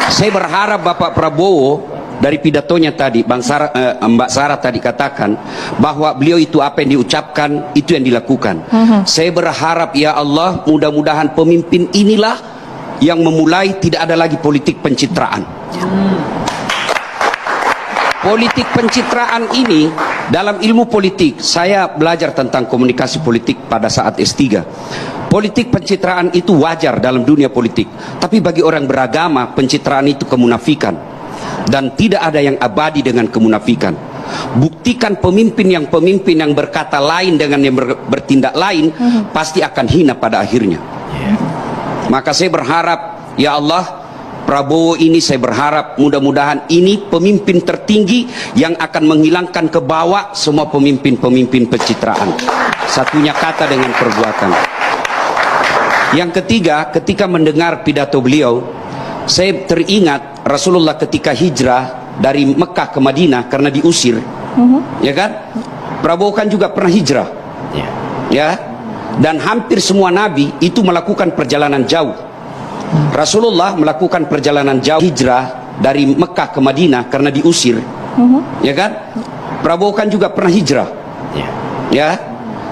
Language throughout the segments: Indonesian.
Saya berharap Bapak Prabowo dari pidatonya tadi, Mbak Sarah tadi katakan bahwa beliau itu apa yang diucapkan itu yang dilakukan. Saya berharap ya Allah, mudah-mudahan pemimpin inilah yang memulai tidak ada lagi politik pencitraan. Politik pencitraan ini dalam ilmu politik, saya belajar tentang komunikasi politik pada saat S3. Politik pencitraan itu wajar dalam dunia politik, tapi bagi orang beragama pencitraan itu kemunafikan, dan tidak ada yang abadi dengan kemunafikan. Buktikan pemimpin yang berkata lain dengan yang bertindak lain pasti akan hina pada akhirnya. Maka saya berharap ya Allah, Prabowo ini saya berharap mudah-mudahan ini pemimpin tertinggi yang akan menghilangkan ke bawah semua pemimpin-pemimpin pencitraan. Satunya kata dengan perbuatan. Yang ketiga, ketika mendengar pidato beliau, saya teringat Rasulullah ketika hijrah dari Mekah ke Madinah karena diusir. Ya kan? Prabowo kan juga pernah hijrah. Ya. Dan hampir semua nabi itu melakukan perjalanan jauh. Rasulullah melakukan perjalanan jauh hijrah dari Mekah ke Madinah karena diusir. Ya kan? Prabowo kan juga pernah hijrah. Ya.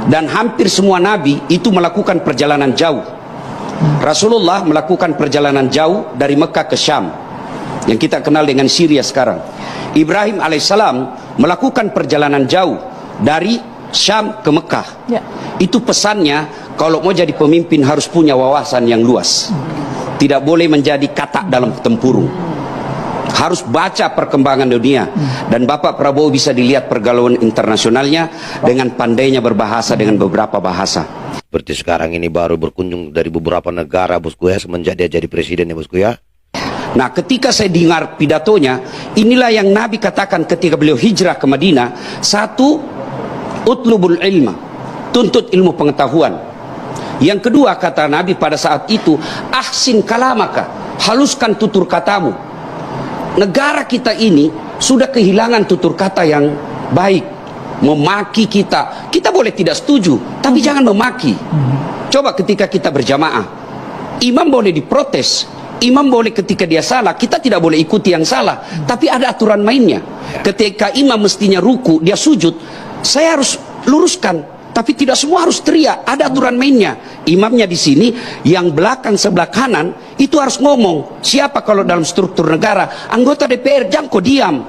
Dan hampir semua nabi itu melakukan perjalanan jauh. Rasulullah melakukan perjalanan jauh dari Mekah ke Syam, yang kita kenal dengan Syria sekarang. Ibrahim alaihissalam melakukan perjalanan jauh dari Syam ke Mekah. Itu pesannya, kalau mau jadi pemimpin harus punya wawasan yang luas. Tidak boleh menjadi katak dalam tempurung. Harus baca perkembangan dunia. Dan Bapak Prabowo bisa dilihat pergaulan internasionalnya dengan pandainya berbahasa dengan beberapa bahasa. Seperti sekarang ini baru berkunjung dari beberapa negara, bosku ya, semenjak dia jadi presiden ya, bosku ya. Nah, ketika saya dengar pidatonya, inilah yang Nabi katakan ketika beliau hijrah ke Madinah. Satu, utlubul ilma, tuntut ilmu pengetahuan. Yang kedua, kata Nabi pada saat itu, ahsin kalamaka, haluskan tutur katamu. Negara kita ini sudah kehilangan tutur kata yang baik. Memaki kita boleh tidak setuju, tapi jangan memaki. Coba ketika kita berjamaah, imam boleh diprotes, imam boleh ketika dia salah, kita tidak boleh ikuti yang salah, tapi ada aturan mainnya. Ketika imam mestinya ruku, dia sujud, saya harus luruskan. Tapi tidak semua harus teriak, ada aturan mainnya. Imamnya di sini, yang belakang sebelah kanan itu harus ngomong. Siapa kalau dalam struktur negara, anggota DPR, jangan kau diam.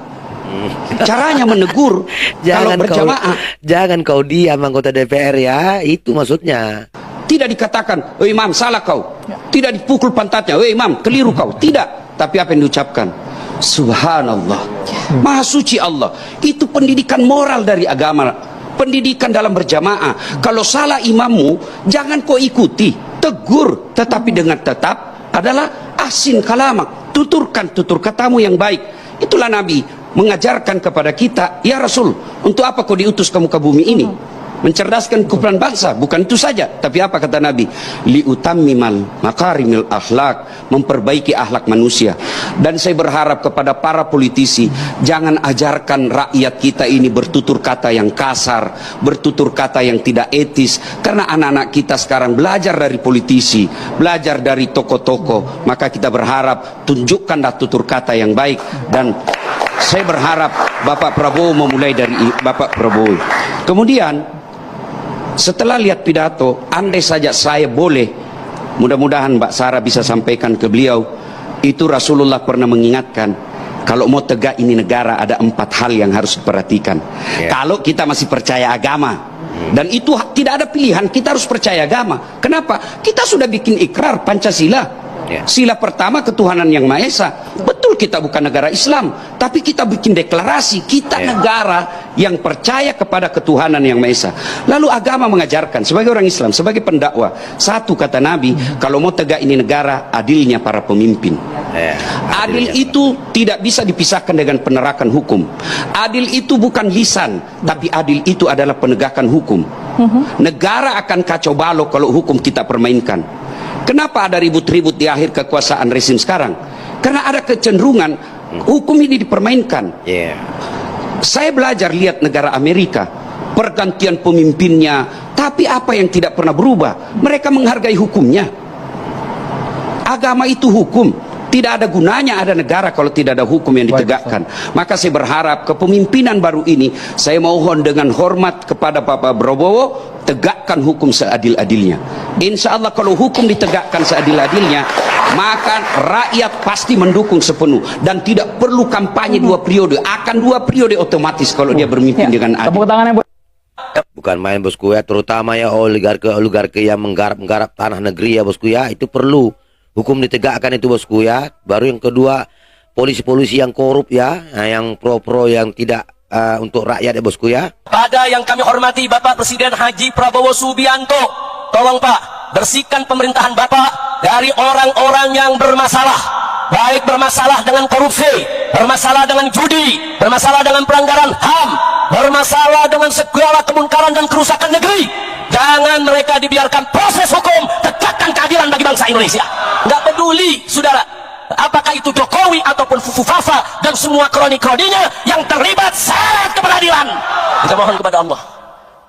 Caranya menegur kalau berjamaah. Jangan kau diam anggota DPR ya, itu maksudnya. Tidak dikatakan, "Oh imam salah kau." Tidak dipukul pantatnya, "Oh imam keliru kau." Tidak, tapi apa yang diucapkan? Subhanallah, Maha suci Allah. Itu pendidikan moral dari agama. Pendidikan dalam berjamaah. Kalau salah imammu, jangan kau ikuti, tegur, tetapi dengan tetap adalah ahsin kalamak, tuturkan tutur katamu yang baik. Itulah Nabi mengajarkan kepada kita, ya Rasul, untuk apa kau diutus kamu ke bumi ini? Mencerdaskan kumpulan bangsa, bukan itu saja, tapi apa kata Nabi? Liutammimal makarimil akhlak, memperbaiki akhlak manusia. Dan saya berharap kepada para politisi, jangan ajarkan rakyat kita ini bertutur kata yang kasar, bertutur kata yang tidak etis, karena anak-anak kita sekarang belajar dari politisi, belajar dari tokoh-tokoh. Maka kita berharap tunjukkanlah tutur kata yang baik. Dan saya berharap Bapak Prabowo memulai dari Bapak Prabowo. Kemudian setelah lihat pidato, andai saja saya boleh, mudah-mudahan Mbak Sarah bisa sampaikan ke beliau, itu Rasulullah pernah mengingatkan, kalau mau tegak ini negara ada 4 hal yang harus diperhatikan. Kalau kita masih percaya agama, dan itu tidak ada pilihan, kita harus percaya agama. Kenapa? Kita sudah bikin ikrar Pancasila. Sila pertama ketuhanan yang Maha Esa. Betul kita bukan negara Islam, tapi kita bikin deklarasi kita negara yang percaya kepada ketuhanan yang Maha Esa. Lalu agama mengajarkan sebagai orang Islam, sebagai pendakwah, satu kata Nabi, kalau mau tegak ini negara, adilnya para pemimpin. Adil itu tidak bisa dipisahkan dengan penerakan hukum. Adil itu bukan lisan, tapi adil itu adalah penegakan hukum. Negara akan kacau balau kalau hukum kita permainkan. Kenapa ada ribut-ribut di akhir kekuasaan rezim sekarang? Karena ada kecenderungan hukum ini dipermainkan. Saya belajar lihat negara Amerika, pergantian pemimpinnya, tapi apa yang tidak pernah berubah? Mereka menghargai hukumnya. Agama itu hukum. Tidak ada gunanya ada negara kalau tidak ada hukum yang ditegakkan. Maka saya berharap kepemimpinan baru ini, saya mohon dengan hormat kepada Pak Prabowo, tegakkan hukum seadil-adilnya. Insya Allah kalau hukum ditegakkan seadil-adilnya, maka rakyat pasti mendukung sepenuh dan tidak perlu kampanye 2 periode. Akan 2 periode otomatis kalau dia bermimpin dengan adil. Tepuk tangannya, Bu. Bukan main bosku ya, terutama ya oligarki yang menggarap tanah negeri ya bosku ya, itu perlu hukum ditegakkan itu bosku ya. Baru yang kedua, polisi-polisi yang korup ya, yang pro-pro yang tidak untuk rakyat ya bosku ya. Pada yang kami hormati Bapak Presiden Haji Prabowo Subianto, tolong Pak, bersihkan pemerintahan Bapak dari orang-orang yang bermasalah, baik bermasalah dengan korupsi, bermasalah dengan judi, bermasalah dengan pelanggaran HAM, bermasalah dengan segala kemungkaran dan kerusakan negeri. Jangan mereka dibiarkan proses hukum, tegakkan keadilan bagi bangsa Indonesia. Nggak peduli, saudara, apakah itu Jokowi ataupun Fufu Fafa dan semua kroni-kroninya yang terlibat syarat keperadilan. Kita mohon kepada Allah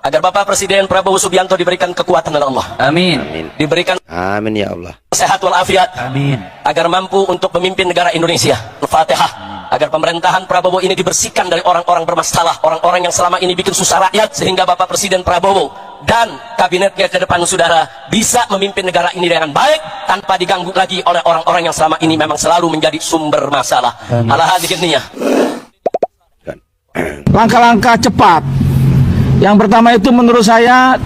agar Bapak Presiden Prabowo Subianto diberikan kekuatan oleh Allah. Amin. Diberikan Amin ya Allah. sehat walafiat. Amin. Agar mampu untuk memimpin negara Indonesia. Al-Fatihah. Agar pemerintahan Prabowo ini dibersihkan dari orang-orang bermasalah, orang-orang yang selama ini bikin susah rakyat, sehingga Bapak Presiden Prabowo dan kabinetnya ke depan saudara bisa memimpin negara ini dengan baik tanpa diganggu lagi oleh orang-orang yang selama ini memang selalu menjadi sumber masalah. Ala hadhihi niyah. Langkah-langkah cepat. Yang pertama itu menurut saya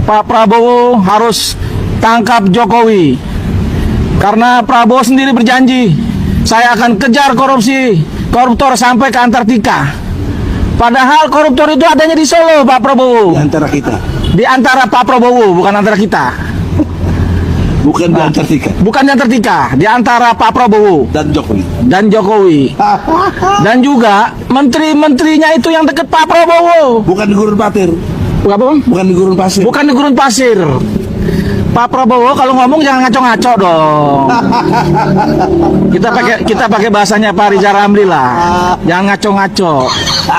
Pak Prabowo harus tangkap Jokowi. Karena Prabowo sendiri berjanji, saya akan kejar koruptor sampai ke Antartika. Padahal koruptor itu adanya di Solo, Pak Prabowo. Di antara kita. Di antara Pak Prabowo, bukan antara kita. Bukan di Antartika. Bukan di Antartika, di antara Pak Prabowo Dan Jokowi. dan Jokowi. Dan juga menteri-menterinya itu yang dekat Pak Prabowo. Bukan di gurun pasir. Bukan, Bukan di gurun pasir. bukan di gurun pasir. Pak Prabowo kalau ngomong jangan ngaco-ngaco dong. Kita pakai bahasanya Pak Riza Ramli lah. Jangan ngaco-ngaco.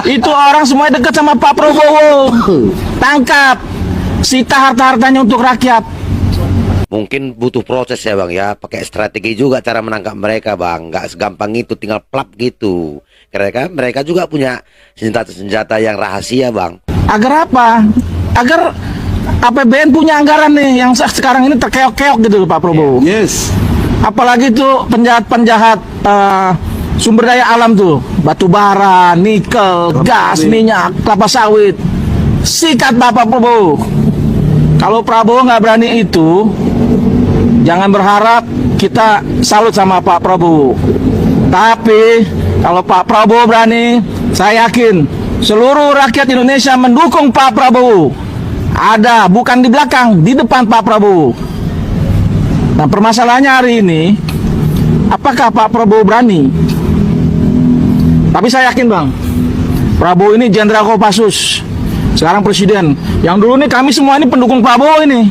Itu orang semuanya dekat sama Pak Prabowo. Tangkap, sita harta-hartanya untuk rakyat. Mungkin butuh proses ya bang ya, pakai strategi juga cara menangkap mereka bang, nggak segampang itu tinggal plap gitu. Karena mereka juga punya senjata-senjata yang rahasia bang. Agar apa? Agar APBN punya anggaran nih yang sekarang ini terkeok-keok gitu loh Pak Prabowo. Yes. Apalagi tuh penjahat-penjahat sumber daya alam tuh, batu bara, nikel, gas, minyak, kelapa sawit. Sikat Bapak Prabowo. Kalau Prabowo nggak berani itu, jangan berharap kita salut sama Pak Prabowo. Tapi kalau Pak Prabowo berani, saya yakin seluruh rakyat Indonesia mendukung Pak Prabowo. Ada, bukan di belakang, di depan Pak Prabowo. Nah permasalahannya hari ini, apakah Pak Prabowo berani? Tapi saya yakin bang, Prabowo ini Jenderal Kopassus, sekarang presiden. Yang dulu nih kami semua ini pendukung Prabowo ini,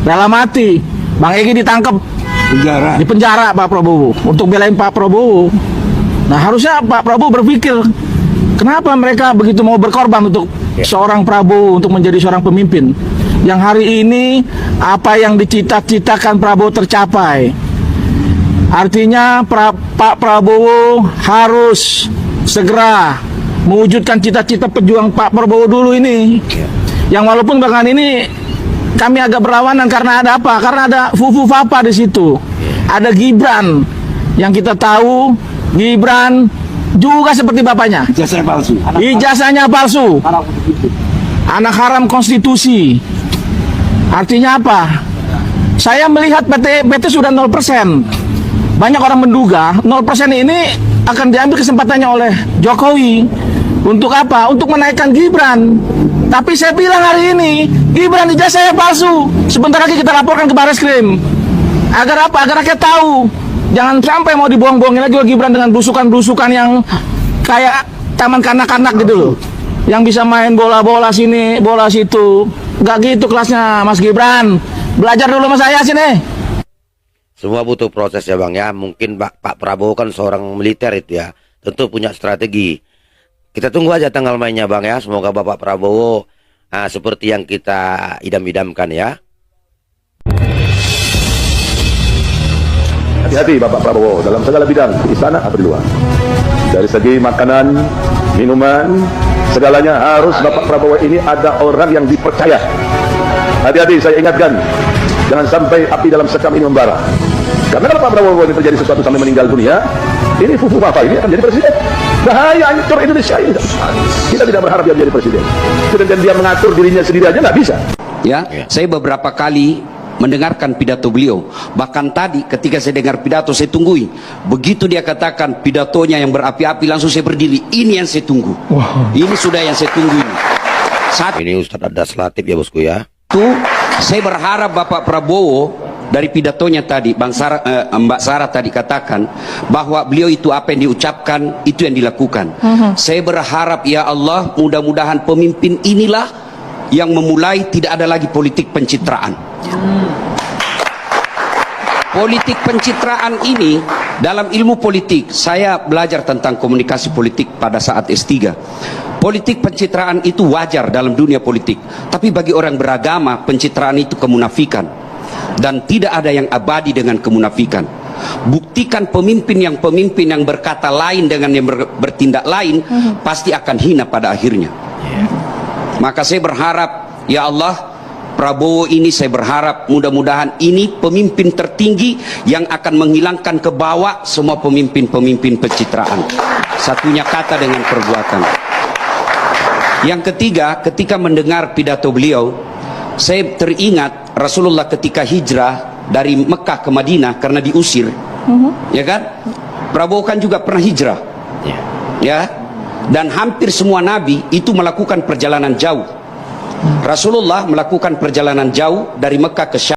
rela mati. Bang Egy ditangkap, Penjara. di penjara Pak Prabowo untuk belain Pak Prabowo. Nah harusnya Pak Prabowo berpikir, kenapa mereka begitu mau berkorban untuk seorang Prabowo untuk menjadi seorang pemimpin yang hari ini apa yang dicita-citakan Prabowo tercapai. Artinya Pak Prabowo harus segera mewujudkan cita-cita pejuang Pak Prabowo dulu ini. Yang walaupun bahkan ini kami agak berlawanan karena ada apa? Karena ada Fufu Fafa di situ. Ada Gibran yang kita tahu Gibran juga seperti bapaknya. Ijazahnya palsu. Ijazahnya palsu. Anak haram konstitusi. Artinya apa? Saya melihat PT sudah 0%. Banyak orang menduga 0% ini akan diambil kesempatannya oleh Jokowi. Untuk apa? Untuk menaikkan Gibran. Tapi saya bilang hari ini Gibran ijazahnya palsu. Sebentar lagi kita laporkan ke Bareskrim. Agar apa? Agar rakyat tahu. Jangan sampai mau dibuang-buangin lagi Gibran dengan blusukan-blusukan yang kayak taman kanak-kanak gitu loh. Yang bisa main bola-bola sini, bola situ. Gak gitu kelasnya Mas Gibran. Belajar dulu sama saya sini. Semua butuh proses ya bang ya. Mungkin Pak Prabowo kan seorang militer itu ya, tentu punya strategi. Kita tunggu aja tanggal mainnya bang ya. Semoga Bapak Prabowo seperti yang kita idam-idamkan ya. Hati-hati Bapak Prabowo dalam segala bidang, di istana atau di luar. Dari segi makanan, minuman, segalanya harus Bapak Prabowo ini ada orang yang dipercaya. Hati-hati, saya ingatkan, jangan sampai api dalam sekam ini membara. Karena kalau Pak Prabowo ini terjadi sesuatu sampai meninggal dunia, ini fufu apa ini akan jadi presiden. Bahaya, hancur Indonesia ini. Kita tidak berharap dia menjadi presiden. Dan dia mengatur dirinya sendiri aja nggak bisa. Ya, saya beberapa kali mendengarkan pidato beliau. Bahkan tadi ketika saya dengar pidato, saya tunggui. Begitu dia katakan pidatonya yang berapi-api, langsung saya berdiri. Ini yang saya tunggu. Ini sudah yang saya tunggu ini. Satu, Ini Ustadz Das Latif ya bosku ya. saya berharap Bapak Prabowo dari pidatonya tadi, Mbak Sarah tadi katakan bahwa beliau itu apa yang diucapkan itu yang dilakukan. Saya berharap ya Allah, mudah-mudahan pemimpin inilah yang memulai tidak ada lagi politik pencitraan. Politik pencitraan ini dalam ilmu politik, saya belajar tentang komunikasi politik pada saat S3. Politik pencitraan itu wajar dalam dunia politik, tapi bagi orang beragama pencitraan itu kemunafikan, dan tidak ada yang abadi dengan kemunafikan. Buktikan pemimpin yang berkata lain dengan yang bertindak lain, pasti akan hina pada akhirnya. Maka saya berharap ya Allah, Prabowo ini saya berharap mudah-mudahan ini pemimpin tertinggi yang akan menghilangkan ke bawah semua pemimpin-pemimpin pencitraan. Satunya kata dengan perbuatan. Yang ketiga, ketika mendengar pidato beliau, saya teringat Rasulullah ketika hijrah dari Mekah ke Madinah karena diusir. Ya kan? Prabowo kan juga pernah hijrah. Ya. Dan hampir semua nabi itu melakukan perjalanan jauh. Rasulullah melakukan perjalanan jauh dari Mekah ke Syam.